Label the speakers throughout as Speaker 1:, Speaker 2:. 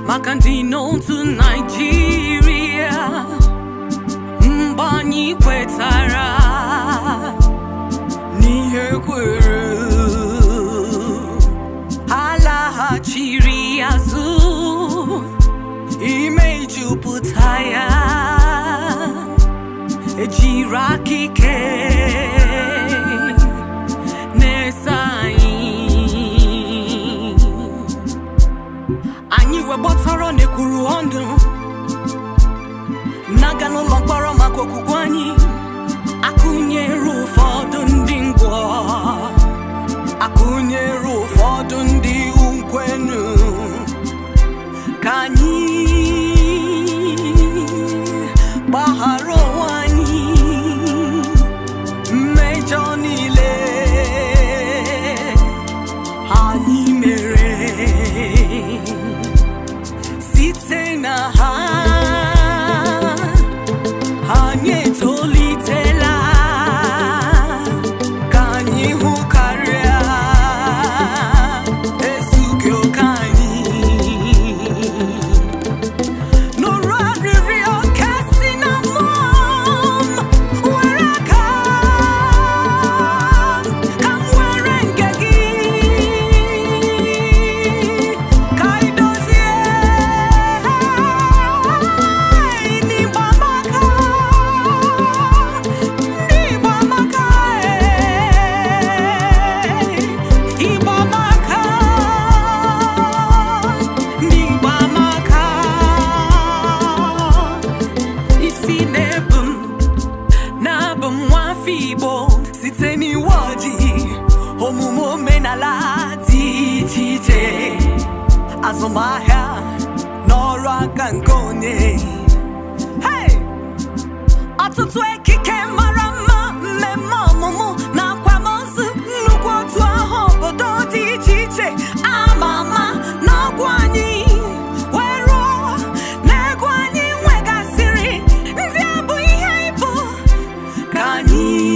Speaker 1: Makandino to Nigeria, Mbani Kwetara, Nihekwere, Allah Chiriazu, Imeju Putaya, Jiraki Ke, Nesai. We botaro ne kuru ondu Nagano lomporo makoku kwani Akunyeru fodu ndi ngwa Akunyeru fodu ndi unkwenu Kanyi Baharo wani Mejonile Hani mere Sitena hanye tolitela kanyi hukaria esukyo kanyi nora rivio kasina mom weraka kamwerengegi kaidozie Siteni wadi Homumo menalati tije Azomaya Nora Gangone Hey Atutu ekike marama Memo mumu Na kwa monsu Nukwa tuwa hobodo tije Amama Na kwani Wero Na kwani Wega siri Ndiabu ihe ibu Kani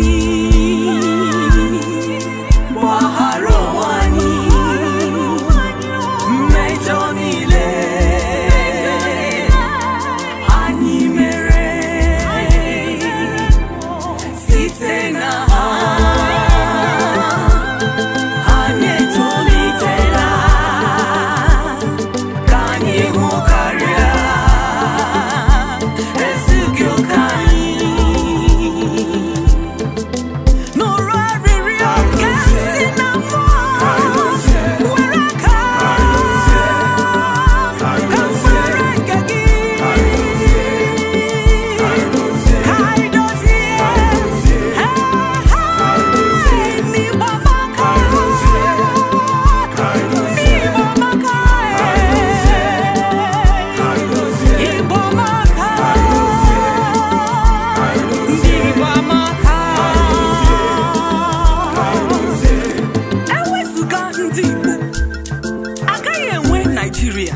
Speaker 1: Nigeria.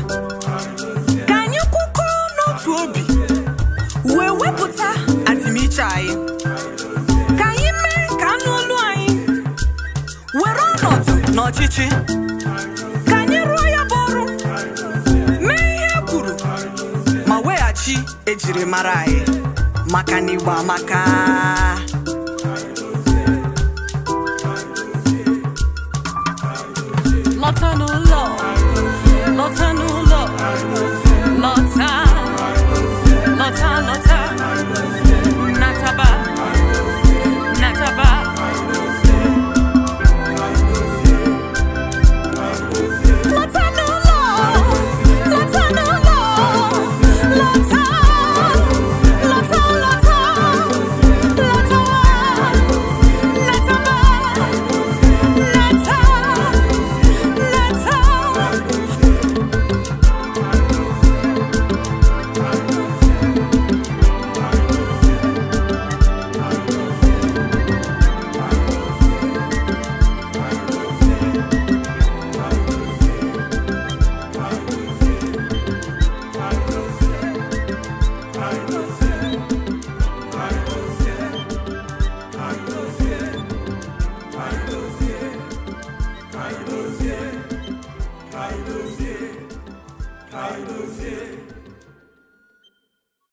Speaker 1: Can you cook not to be? We put at me chai. Can you make a no line? We're not chichi. Can you roya boru? May ya kuru? Maweachi ejire marai. Makani wa maka. Lotano love. Lota no love, Lota, Lota, Lota, Nataba, Nataba. Lota no love, Lota no love, Lota, Lota, Lota, Lota, Nataba, Nata, Nata.
Speaker 2: Kaidozie